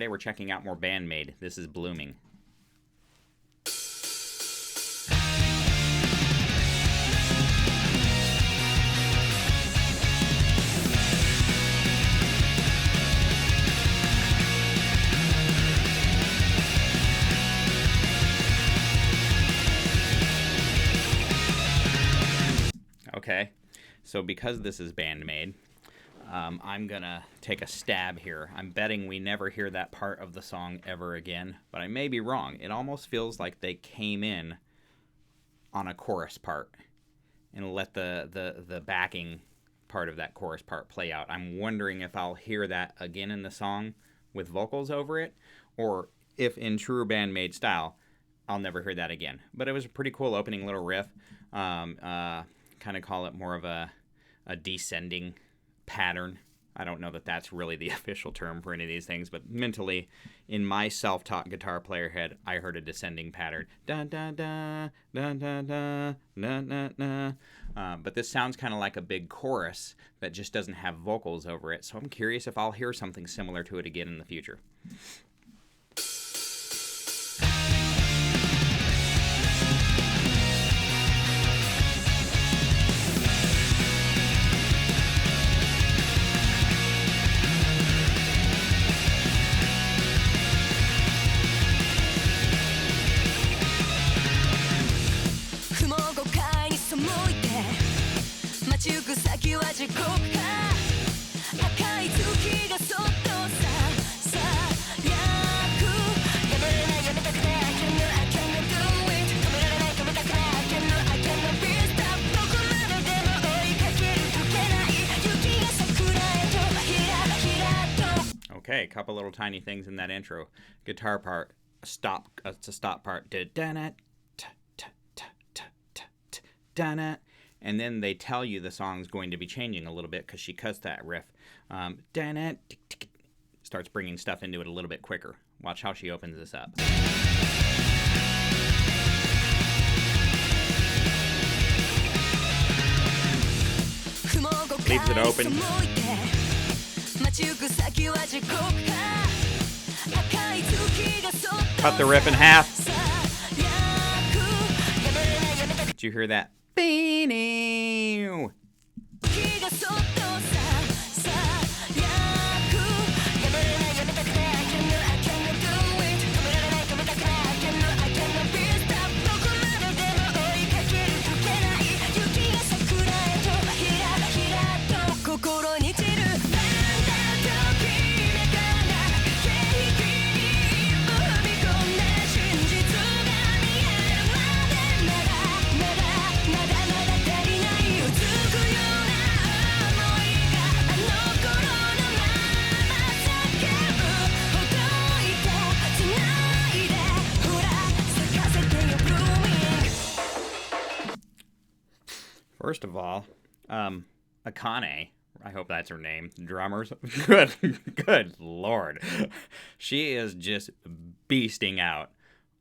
Today we're checking out more BAND-MAID. This is Blooming. Okay, so because this is BAND-MAID, I'm gonna take a stab here. I'm betting we never hear that part of the song ever again, but I may be wrong. It almost feels like they came in on a chorus part and let the backing part of that chorus part play out. I'm wondering if I'll hear that again in the song with vocals over it, or if in true BAND-MAID style, I'll never hear that again. But it was a pretty cool opening little riff. Kind of call it more of a descending pattern. I don't know that that's really the official term for any of these things, but mentally, in my self-taught guitar player head, I heard a descending pattern. Da da da da da da da da da. But this sounds kind of like a big chorus that just doesn't have vocals over it. So I'm curious if I'll hear something similar to it again in the future. Okay, a couple little tiny things in that intro. Guitar part, stop. It's a stop part. And then they tell you the song's going to be changing a little bit because she cuts that riff. Starts bringing stuff into it a little bit quicker. Watch how she opens this up. Leaves it open. Cut the riff in half. Did you hear that? First of all, Akane, I hope that's her name, drummers, good Lord. She is just beasting out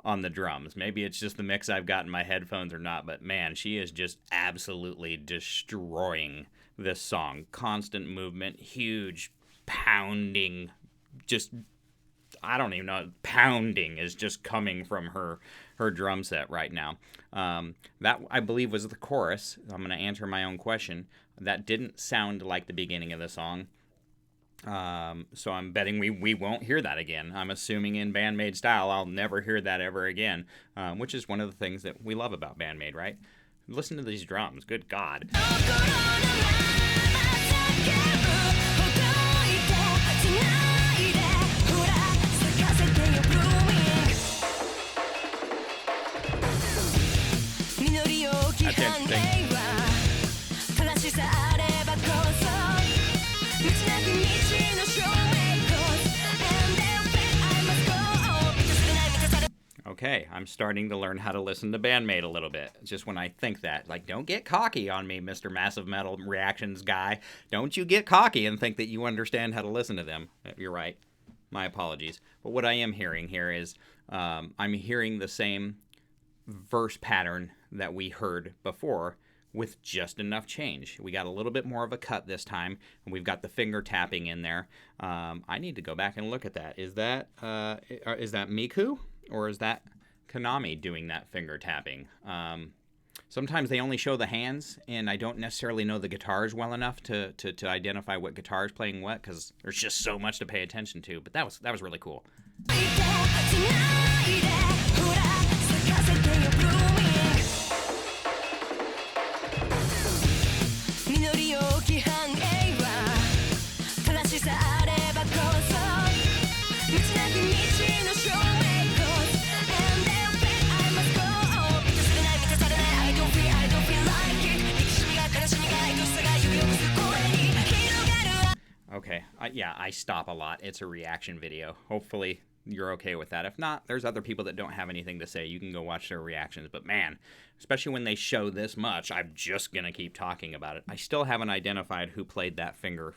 on the drums. Maybe it's just the mix I've got in my headphones or not, but man, she is just absolutely destroying this song. Constant movement, huge pounding, just, I don't even know, pounding is just coming from her drum set right now. That, I believe, was the chorus. I'm going to answer my own question. That didn't sound like the beginning of the song. So I'm betting we won't hear that again. I'm assuming in BAND-MAID style, I'll never hear that ever again, which is one of the things that we love about BAND-MAID, right? Listen to these drums. Good God. That's interesting. Okay, I'm starting to learn how to listen to BAND-MAID a little bit. Just when I think that. Like, don't get cocky on me, Mr. Massive Metal Reactions guy. Don't you get cocky and think that you understand how to listen to them. You're right. My apologies. But what I am hearing here is I'm hearing the same verse pattern that we heard before with just enough change. We got a little bit more of a cut this time, and we've got the finger tapping in there. I need to go back and look at that. Is that Miku, or is that Konami doing that finger tapping? Sometimes they only show the hands, and I don't necessarily know the guitars well enough to identify what guitar is playing what, because there's just so much to pay attention to. But that was really cool. Okay, yeah, I stop a lot. It's a reaction video. Hopefully you're okay with that. If not, there's other people that don't have anything to say. You can go watch their reactions. But man, especially when they show this much, I'm just going to keep talking about it. I still haven't identified who played that finger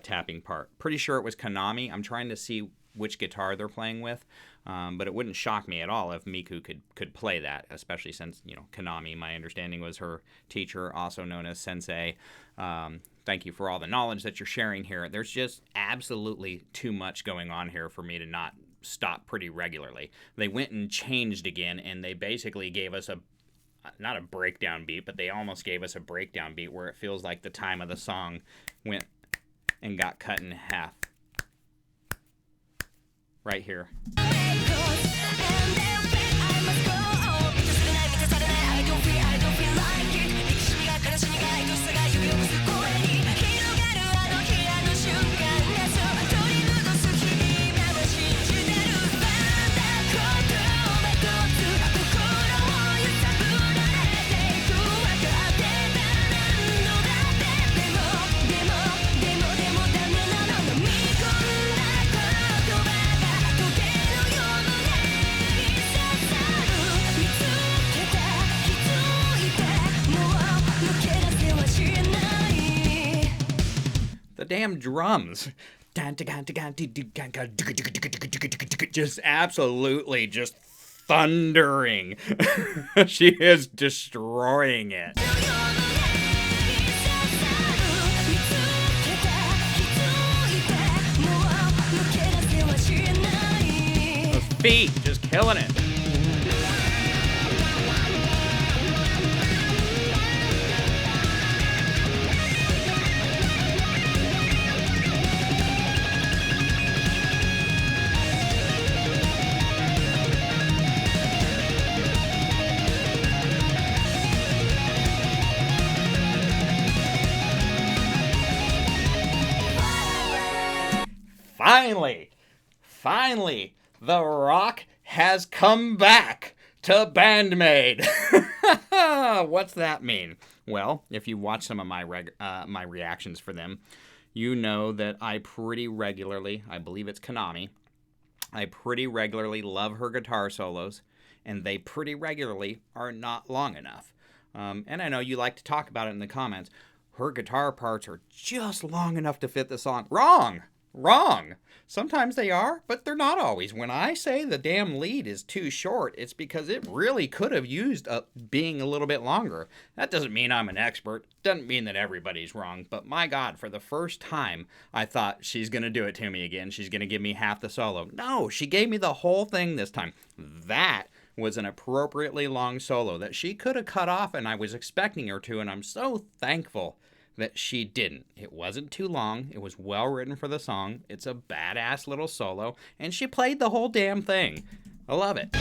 tapping part. Pretty sure it was Konami. I'm trying to see which guitar they're playing with, but it wouldn't shock me at all if Miku could play that, especially since, Konami, my understanding, was her teacher, also known as Sensei. Thank you for all the knowledge that you're sharing here. There's just absolutely too much going on here for me to not stop pretty regularly. They went and changed again, and they basically gave us not a breakdown beat, but they almost gave us a breakdown beat where it feels like the time of the song went and got cut in half. Right here. The damn drums. Just absolutely just thundering. She is destroying it. Those feet just killing it. Finally, The Rock has come back to BAND-MAID. What's that mean? Well, if you watch some of my reactions for them, you know that I pretty regularly, I believe it's Konami, I pretty regularly love her guitar solos, and they pretty regularly are not long enough. And I know you like to talk about it in the comments. Her guitar parts are just long enough to fit the song. Wrong. Sometimes they are, but they're not always. When I say the damn lead is too short, it's because it really could have used being a little bit longer. That doesn't mean I'm an expert. Doesn't mean that everybody's wrong. But my God, for the first time, I thought she's going to do it to me again. She's going to give me half the solo. No, she gave me the whole thing this time. That was an appropriately long solo that she could have cut off, and I was expecting her to, and I'm so thankful that she didn't. It wasn't too long. It was well written for the song. It's a badass little solo, and she played the whole damn thing. I love it.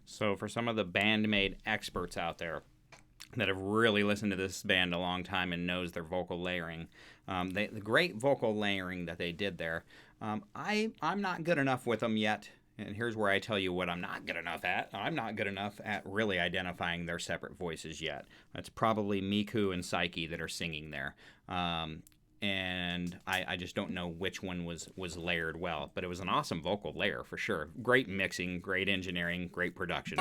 So for some of the BAND-MAID experts out there that have really listened to this band a long time and knows their vocal layering, the great vocal layering that they did there, I'm not good enough with them yet. And here's where I tell you what I'm not good enough at. I'm not good enough at really identifying their separate voices yet. It's probably Miku and Psyche that are singing there. And I just don't know which one was layered well. But it was an awesome vocal layer for sure. Great mixing, great engineering, great production.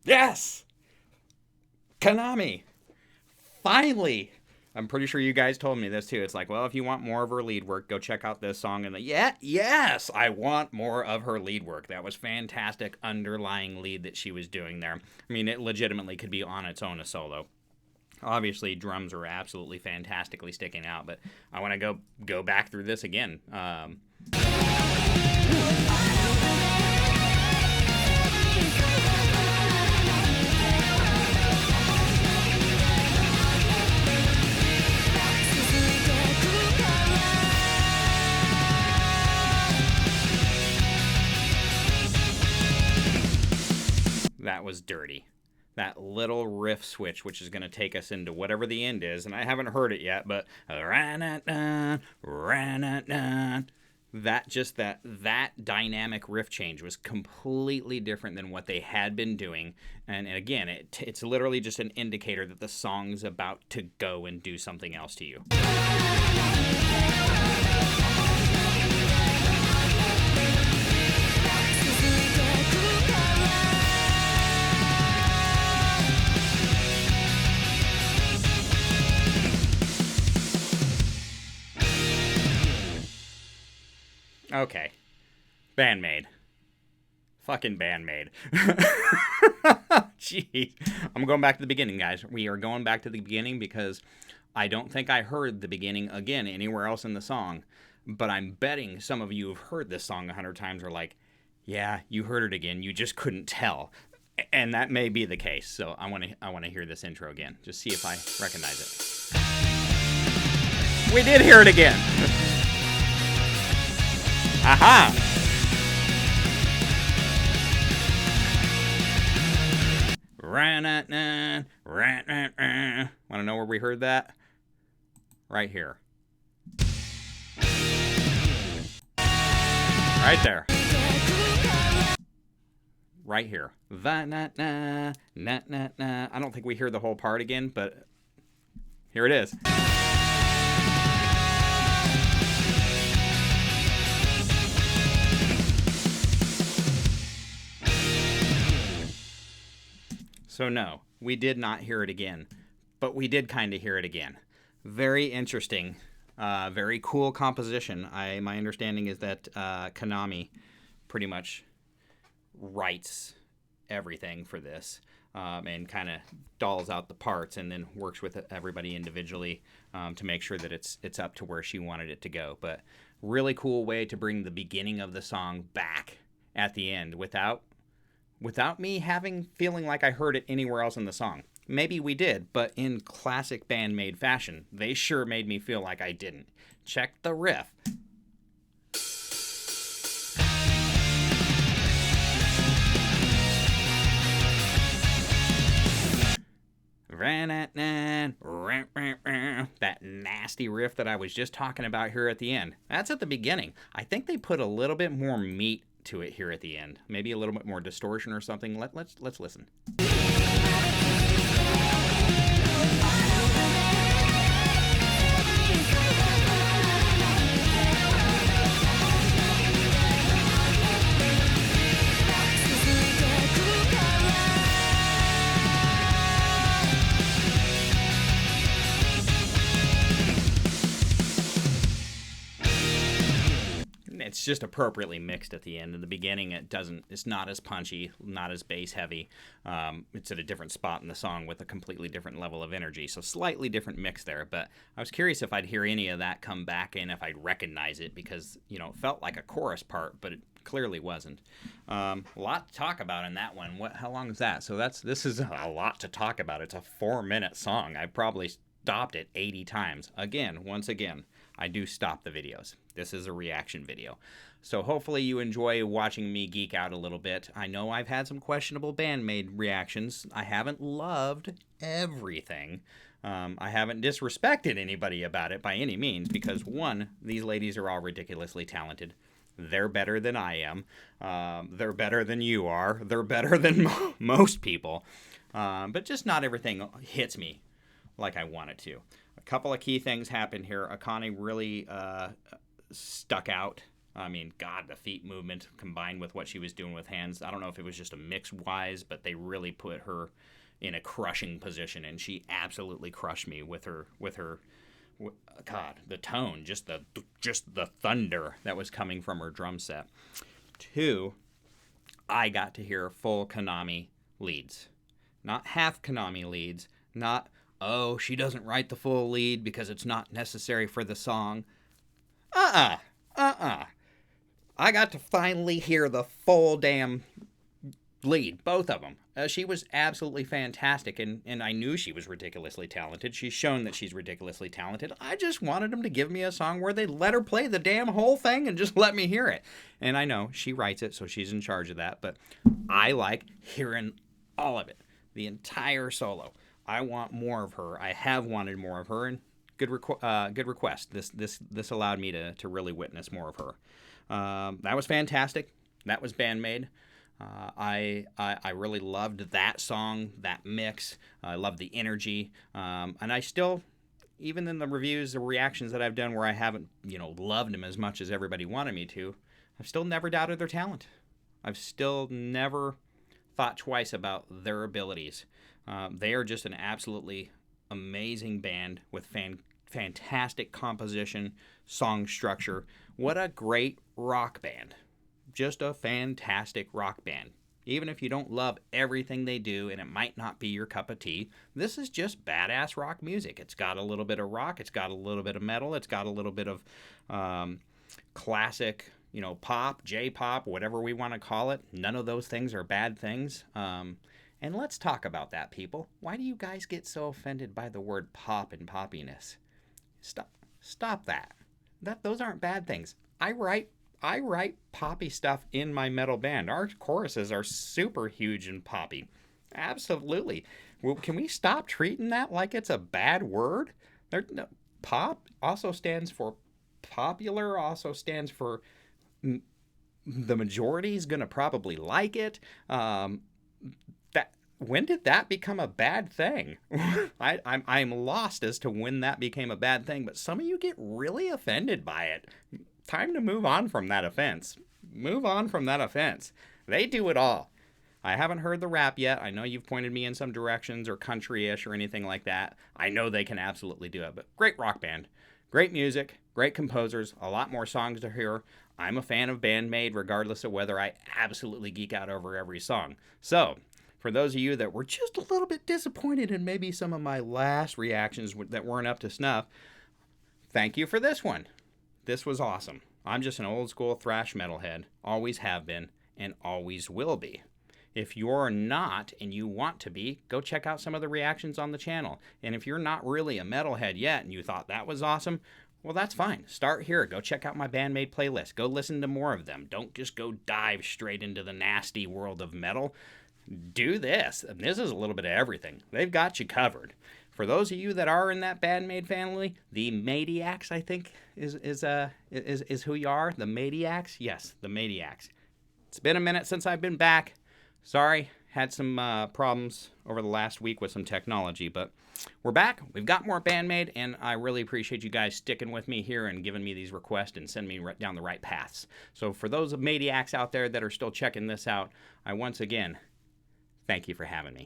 Yes! Konami! Finally! I'm pretty sure you guys told me this too. It's like, well, if you want more of her lead work, go check out this song. And yes, I want more of her lead work. That was fantastic underlying lead that she was doing there. I mean, it legitimately could be on its own a solo. Obviously, drums are absolutely fantastically sticking out, but I want to go back through this again. That was dirty. That little riff switch, which is going to take us into whatever the end is, and I haven't heard it yet, but that dynamic riff change was completely different than what they had been doing. And again, it's literally just an indicator that the song's about to go and do something else to you. Okay. BAND-MAID. Fucking BAND-MAID. Jeez. I'm going back to the beginning, guys. We are going back to the beginning because I don't think I heard the beginning again anywhere else in the song. But I'm betting some of you have heard this song 100 times are like, yeah, you heard it again. You just couldn't tell. And that may be the case. So I want to hear this intro again. Just see if I recognize it. We did hear it again. Aha! Want to know where we heard that? Right here. Right there. Right here. I don't think we hear the whole part again, but here it is. So no, we did not hear it again, but we did kind of hear it again. Very interesting, very cool composition. My understanding is that Konami pretty much writes everything for this and kind of dolls out the parts and then works with everybody individually to make sure that it's up to where she wanted it to go. But really cool way to bring the beginning of the song back at the end without me feeling like I heard it anywhere else in the song. Maybe we did, but in classic BAND-MAID fashion, they sure made me feel like I didn't. Check the riff. That nasty riff that I was just talking about here at the end. That's at the beginning. I think they put a little bit more meat to it here at the end. Maybe a little bit more distortion or something. Let's listen. It's just appropriately mixed at the end. In the beginning, it's not as punchy, not as bass heavy. It's at a different spot in the song with a completely different level of energy. So slightly different mix there. But I was curious if I'd hear any of that come back in, if I'd recognize it, because, it felt like a chorus part, but it clearly wasn't. A lot to talk about in that one. How long is that? So this is a lot to talk about. It's a 4-minute song. I probably stopped it 80 times. Once again, I do stop the videos. This is a reaction video. So hopefully you enjoy watching me geek out a little bit. I know I've had some questionable BAND-MAID reactions. I haven't loved everything. I haven't disrespected anybody about it by any means, because one, these ladies are all ridiculously talented. They're better than I am. They're better than you are. They're better than most people. But just not everything hits me like I want it to. A couple of key things happened here. Akane really stuck out. I mean, God, the feet movement combined with what she was doing with hands. I don't know if it was just a mix-wise, but they really put her in a crushing position, and she absolutely crushed me with her. God, the tone, just the thunder that was coming from her drum set. 2, I got to hear full Konami leads, not half Konami leads, not, oh, she doesn't write the full lead because it's not necessary for the song. I got to finally hear the full damn lead, both of them. She was absolutely fantastic, and I knew she was ridiculously talented. She's shown that she's ridiculously talented. I just wanted them to give me a song where they let her play the damn whole thing and just let me hear it. And I know she writes it, so she's in charge of that, but I like hearing all of it, the entire solo. I want more of her. I have wanted more of her, and good request. This allowed me to really witness more of her. That was fantastic. That was BAND-MAID. I really loved that song, that mix. I loved the energy, and I still, even in the reviews, the reactions that I've done where I haven't, loved them as much as everybody wanted me to, I've still never doubted their talent. I've still never thought twice about their abilities. They are just an absolutely amazing band with fantastic composition, song structure. What a great rock band. Just a fantastic rock band. Even if you don't love everything they do and it might not be your cup of tea, this is just badass rock music. It's got a little bit of rock, it's got a little bit of metal, it's got a little bit of classic, pop, J-pop, whatever we want to call it. None of those things are bad things. And let's talk about that, people. Why do you guys get so offended by the word pop and poppiness? Stop that. Those aren't bad things. I write poppy stuff in my metal band. Our choruses are super huge and poppy. Absolutely. Well, can we stop treating that like it's a bad word? Pop also stands for popular, also stands for the majority is going to probably like it. When did that become a bad thing? I'm lost as to when that became a bad thing, but some of you get really offended by it. Time to move on from that offense. Move on from that offense. They do it all. I haven't heard the rap yet. I know you've pointed me in some directions or country-ish or anything like that. I know they can absolutely do it, but great rock band. Great music, great composers, a lot more songs to hear. I'm a fan of BAND-MAID regardless of whether I absolutely geek out over every song. So, for those of you that were just a little bit disappointed in maybe some of my last reactions that weren't up to snuff, thank you for this one. This was awesome. I'm just an old school thrash metalhead, always have been, and always will be. If you're not and you want to be, go check out some of the reactions on the channel. And if you're not really a metalhead yet and you thought that was awesome, well, that's fine. Start here. Go check out my BAND-MAID playlist. Go listen to more of them. Don't just go dive straight into the nasty world of metal. Do this. And this is a little bit of everything. They've got you covered. For those of you that are in that BAND-MAID family, the Maidiacs, I think, is who you are. The Maidiacs? Yes, the Maidiacs. It's been a minute since I've been back. Sorry, had some problems over the last week with some technology, but we're back. We've got more BAND-MAID, and I really appreciate you guys sticking with me here and giving me these requests and sending me down the right paths. So for those maniacs out there that are still checking this out, I once again thank you for having me.